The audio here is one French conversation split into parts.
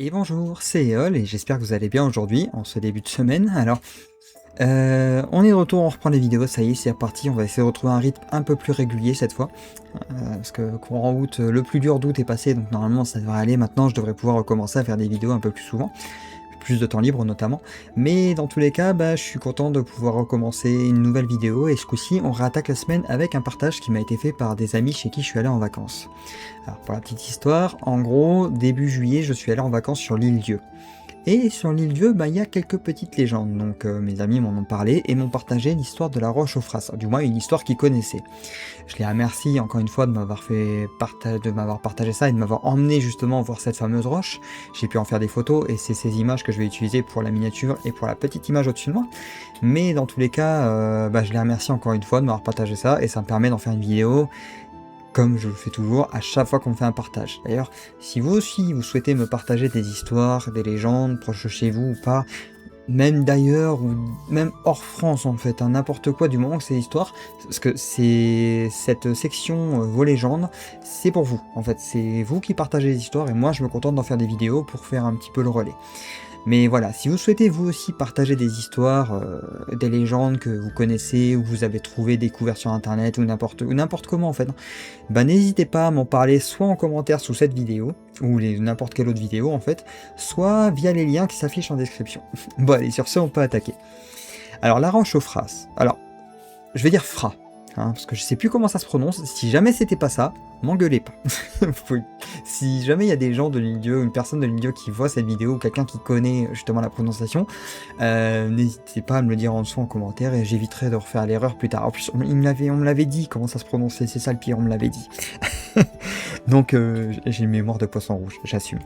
Et bonjour, c'est Eol et j'espère que vous allez bien aujourd'hui, en ce début de semaine. Alors, on est de retour, on reprend les vidéos, ça y est, c'est reparti. On va essayer de retrouver un rythme un peu plus régulier cette fois. Parce que courant août, le plus dur d'août est passé, donc normalement ça devrait aller. Maintenant, je devrais pouvoir recommencer à faire des vidéos un peu plus souvent. Plus de temps libre notamment. Mais dans tous les cas, je suis content de pouvoir recommencer une nouvelle vidéo. Et ce coup-ci, on réattaque la semaine avec un partage qui m'a été fait par des amis chez qui je suis allé en vacances. Alors pour la petite histoire, en gros, début juillet, je suis allé en vacances sur l'île Dieu. Et sur l'île Dieu, il y a quelques petites légendes. Donc mes amis m'en ont parlé et m'ont partagé l'histoire de la roche aux frasses. Du moins une histoire qu'ils connaissaient. Je les remercie encore une fois de m'avoir partagé ça et de m'avoir emmené justement voir cette fameuse roche. J'ai pu en faire des photos et c'est ces images que je vais utiliser pour la miniature et pour la petite image au-dessus de moi. Mais dans tous les cas, je les remercie encore une fois de m'avoir partagé ça et ça me permet d'en faire une vidéo comme je le fais toujours à chaque fois qu'on me fait un partage. D'ailleurs, si vous aussi vous souhaitez me partager des histoires, des légendes proches de chez vous ou pas, même d'ailleurs ou même hors France en fait, n'importe quoi du moment que c'est l'histoire, parce que c'est cette section vos légendes, c'est pour vous en fait, c'est vous qui partagez les histoires et moi je me contente d'en faire des vidéos pour faire un petit peu le relais. Mais voilà, si vous souhaitez vous aussi partager des histoires, des légendes que vous connaissez ou que vous avez trouvé, découvert sur internet ou n'importe comment en fait, n'hésitez pas à m'en parler soit en commentaire sous cette vidéo ou n'importe quelle autre vidéo en fait, soit via les liens qui s'affichent en description. Bon allez, sur ce on peut attaquer. Alors la roche aux phrases. Alors, je vais dire Fra, parce que je sais plus comment ça se prononce. Si jamais c'était pas ça, m'engueulez pas. Si jamais il y a des gens de l'île Dieu, une personne de l'île Dieu qui voit cette vidéo, ou quelqu'un qui connaît justement la prononciation, n'hésitez pas à me le dire en dessous en commentaire et j'éviterai de refaire l'erreur plus tard. En plus, on me l'avait dit comment ça se prononçait, c'est ça le pire, on me l'avait dit. Donc j'ai une mémoire de poisson rouge, j'assume.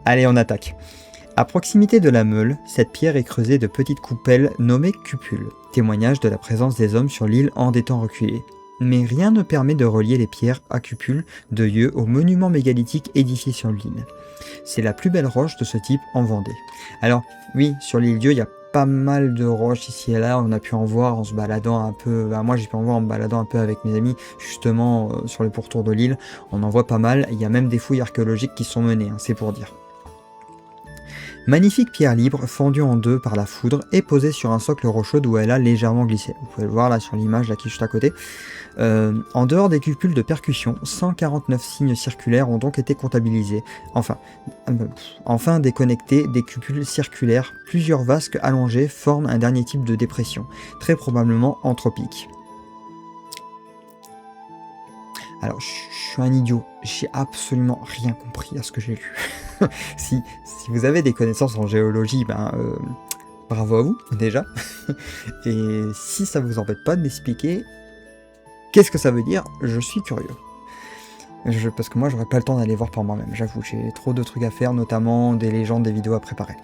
Allez, on attaque. À proximité de la Meule, cette pierre est creusée de petites coupelles nommées cupules, témoignage de la présence des hommes sur l'île en des temps reculés. Mais rien ne permet de relier les pierres à cupules de Yeux au monument mégalithique édifié sur l'île. C'est la plus belle roche de ce type en Vendée. Alors oui, sur l'île Dieu, il y a pas mal de roches ici et là, on a pu en voir en se baladant un peu, moi j'ai pu en voir en me baladant un peu avec mes amis, justement sur le pourtour de l'île, on en voit pas mal, il y a même des fouilles archéologiques qui sont menées, c'est pour dire. Magnifique pierre libre, fendue en deux par la foudre et posée sur un socle rocheux d'où elle a légèrement glissé. Vous pouvez le voir là sur l'image là qui est juste à côté. En dehors des cupules de percussion, 149 signes circulaires ont donc été comptabilisés. Enfin déconnectés des cupules circulaires, plusieurs vasques allongées forment un dernier type de dépression, très probablement anthropique. Alors, je suis un idiot, j'ai absolument rien compris à ce que j'ai lu. si vous avez des connaissances en géologie, bravo à vous, déjà. Et si ça vous embête pas de m'expliquer qu'est-ce que ça veut dire, je suis curieux. Parce que moi, j'aurais pas le temps d'aller voir par moi-même, j'avoue, j'ai trop de trucs à faire, notamment des légendes, des vidéos à préparer.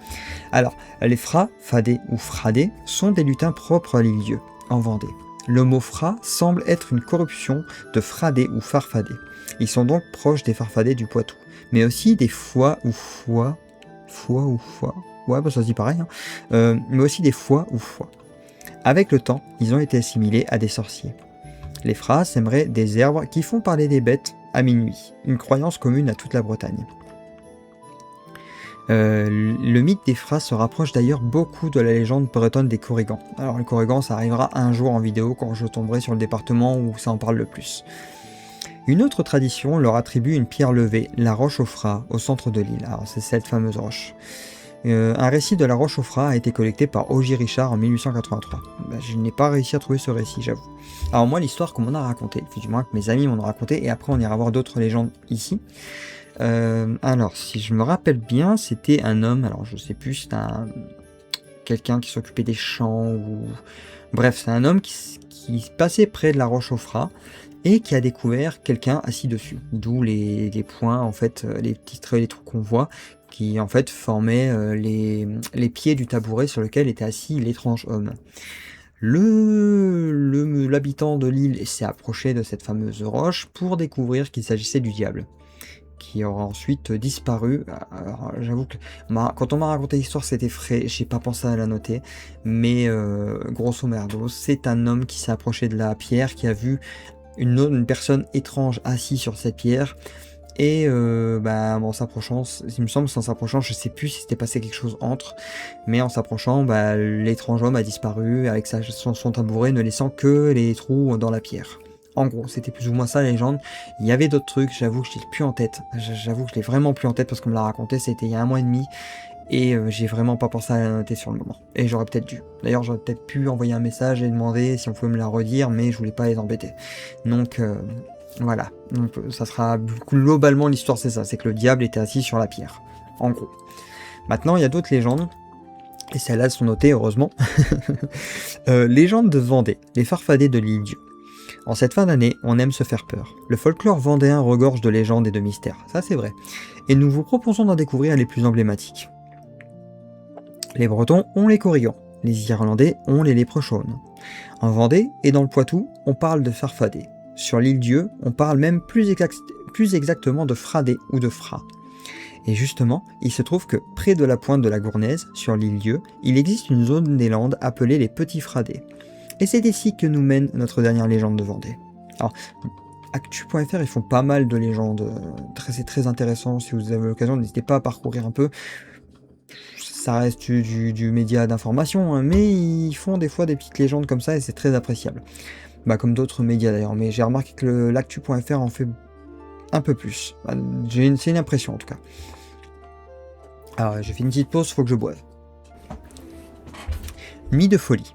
Alors, les Fra, Fadé ou Fradé sont des lutins propres à l'île Dieu, en Vendée. Le mot Fra semble être une corruption de Fradé ou Farfadé. Ils sont donc proches des Farfadés du Poitou, mais aussi des Foix ou Foix, ouais, ça se dit pareil, mais aussi des Foix ou Foix. Avec le temps, ils ont été assimilés à des sorciers. Les Fras sèmeraient des herbes qui font parler des bêtes à minuit, une croyance commune à toute la Bretagne. Le mythe des Fras se rapproche d'ailleurs beaucoup de la légende bretonne des Corrigans. Alors le Corrigan, ça arrivera un jour en vidéo quand je tomberai sur le département où ça en parle le plus. Une autre tradition leur attribue une pierre levée, la roche aux Fras, au centre de l'île. Alors c'est cette fameuse roche. Un récit de la roche aux Fras a été collecté par Ogier Richard en 1883. Je n'ai pas réussi à trouver ce récit, j'avoue. Alors moi, l'histoire qu'on m'en a racontée, du moins que mes amis m'en ont raconté, et après on ira voir d'autres légendes ici. Alors, si je me rappelle bien, c'était un homme, alors je sais plus, c'était quelqu'un qui s'occupait des champs, ou... Bref, c'est un homme qui passait près de la roche aux Fras, et qui a découvert quelqu'un assis dessus. D'où les points, en fait, les petits traits, les trucs qu'on voit, qui en fait formaient les pieds du tabouret sur lequel était assis l'étrange homme. L'habitant de l'île s'est approché de cette fameuse roche pour découvrir qu'il s'agissait du diable, qui aura ensuite disparu. Alors, j'avoue que quand on m'a raconté l'histoire, c'était frais, j'ai pas pensé à la noter, mais grosso merdo, c'est un homme qui s'est approché de la pierre, qui a vu une personne étrange assise sur cette pierre, Et en s'approchant, il me semble qu'en s'approchant, je sais plus si c'était passé quelque chose entre, mais en s'approchant, l'étrange homme a disparu avec son tabouret, ne laissant que les trous dans la pierre. En gros, c'était plus ou moins ça la légende. Il y avait d'autres trucs, j'avoue que je l'ai plus en tête. J'avoue que je l'ai vraiment plus en tête parce qu'on me l'a raconté, c'était il y a 1 mois et demi. Et j'ai vraiment pas pensé à la noter sur le moment. Et j'aurais peut-être dû. D'ailleurs, j'aurais peut-être pu envoyer un message et demander si on pouvait me la redire, mais je voulais pas les embêter. Donc voilà. Donc ça sera globalement l'histoire, c'est ça. C'est que le diable était assis sur la pierre. En gros. Maintenant, il y a d'autres légendes. Et celles-là sont notées, heureusement. Légende de Vendée, les farfadets de l'île Dieu. En cette fin d'année, on aime se faire peur. Le folklore vendéen regorge de légendes et de mystères. Ça, c'est vrai. Et nous vous proposons d'en découvrir les plus emblématiques. Les Bretons ont les Corrigans, les Irlandais ont les Léprechaunes. En Vendée et dans le Poitou, on parle de farfadets. Sur l'île Dieu, on parle même plus exactement de fradets ou de fras. Et justement, il se trouve que près de la pointe de la Gournaise, sur l'île Dieu, il existe une zone des Landes appelée les Petits Fradets. Et c'est ici que nous mène notre dernière légende de Vendée. Alors, Actu.fr, ils font pas mal de légendes, c'est très intéressant, si vous avez l'occasion, n'hésitez pas à parcourir un peu. Ça reste du média d'information, hein, mais ils font des fois des petites légendes comme ça et c'est très appréciable. Comme d'autres médias d'ailleurs, mais j'ai remarqué que l'actu.fr en fait un peu plus. C'est une impression en tout cas. Alors j'ai fait une petite pause, faut que je boive. Nid de folie.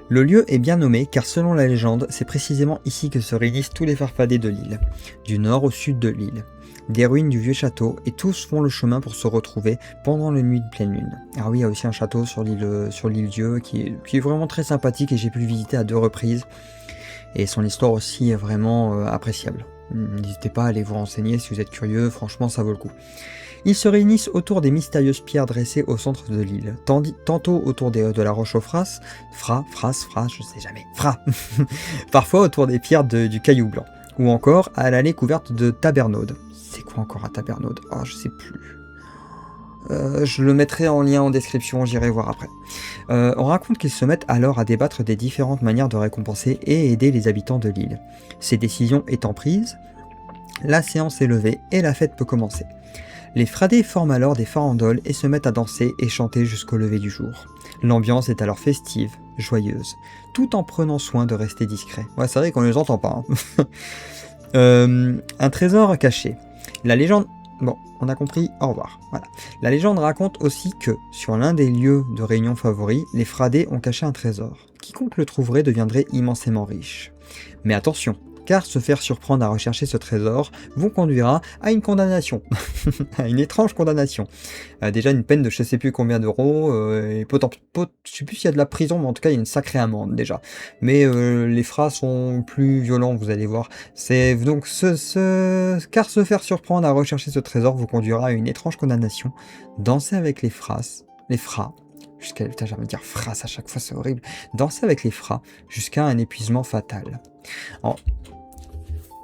Le lieu est bien nommé car selon la légende, c'est précisément ici que se réunissent tous les farfadets de l'île, du nord au sud de l'île. Des ruines du vieux château, et tous font le chemin pour se retrouver pendant les nuits de pleine lune. Alors oui, il y a aussi un château sur l'île Dieu qui est vraiment très sympathique et j'ai pu le visiter à 2 reprises. Et son histoire aussi est vraiment appréciable. N'hésitez pas à aller vous renseigner si vous êtes curieux, franchement ça vaut le coup. Ils se réunissent autour des mystérieuses pierres dressées au centre de l'île, tantôt autour de la roche aux phras, je sais jamais, parfois autour des pierres du caillou blanc, ou encore à l'allée couverte de tabernaudes. C'est quoi encore un tabernaude? Oh, je sais plus. Je le mettrai en lien en description, j'irai voir après. On raconte qu'ils se mettent alors à débattre des différentes manières de récompenser et aider les habitants de l'île. Ces décisions étant prises, la séance est levée et la fête peut commencer. Les fradets forment alors des farandoles et se mettent à danser et chanter jusqu'au lever du jour. L'ambiance est alors festive, joyeuse, tout en prenant soin de rester discret. Ouais, c'est vrai qu'on ne les entend pas. Un trésor caché. La légende... Bon, on a compris, au revoir. Voilà. La légende raconte aussi que, sur l'un des lieux de réunion favoris, les fradets ont caché un trésor. Quiconque le trouverait deviendrait immensément riche. Mais attention, car se faire surprendre à rechercher ce trésor vous conduira à une condamnation, à une étrange condamnation. Déjà une peine de je sais plus combien d'euros, et je sais plus s'il y a de la prison, mais en tout cas il y a une sacrée amende déjà. Mais les phrases sont plus violents, vous allez voir. C'est donc car se faire surprendre à rechercher ce trésor vous conduira à une étrange condamnation. Danser avec les fras, putain, j'ai envie de dire phrases à chaque fois, c'est horrible. Danser avec les fras jusqu'à un épuisement fatal. Alors,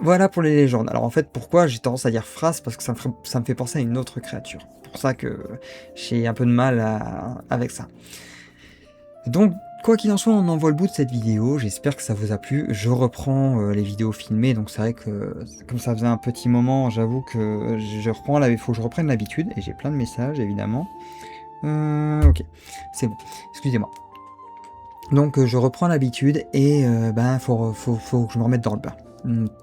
voilà pour les légendes. Alors en fait, pourquoi j'ai tendance à dire phrase? Parce que ça me fait penser à une autre créature. C'est pour ça que j'ai un peu de mal avec ça. Donc, quoi qu'il en soit, on en voit le bout de cette vidéo. J'espère que ça vous a plu. Je reprends les vidéos filmées, donc c'est vrai que comme ça faisait un petit moment, j'avoue que il faut que je reprenne l'habitude. Et j'ai plein de messages, évidemment. Ok, c'est bon. Excusez-moi. Donc je reprends l'habitude et faut que je me remette dans le bain.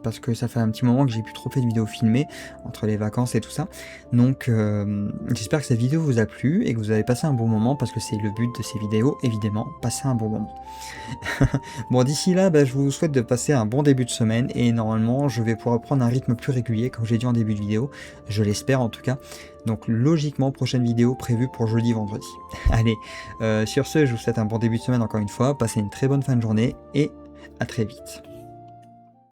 Parce que ça fait un petit moment que j'ai plus trop fait de vidéos filmées entre les vacances et tout ça. Donc j'espère que cette vidéo vous a plu et que vous avez passé un bon moment parce que c'est le but de ces vidéos, évidemment, passer un bon moment. Bon, d'ici là, je vous souhaite de passer un bon début de semaine et normalement je vais pouvoir prendre un rythme plus régulier comme j'ai dit en début de vidéo, je l'espère en tout cas. Donc logiquement, prochaine vidéo prévue pour jeudi-vendredi. Allez, sur ce, je vous souhaite un bon début de semaine encore une fois, passez une très bonne fin de journée et à très vite.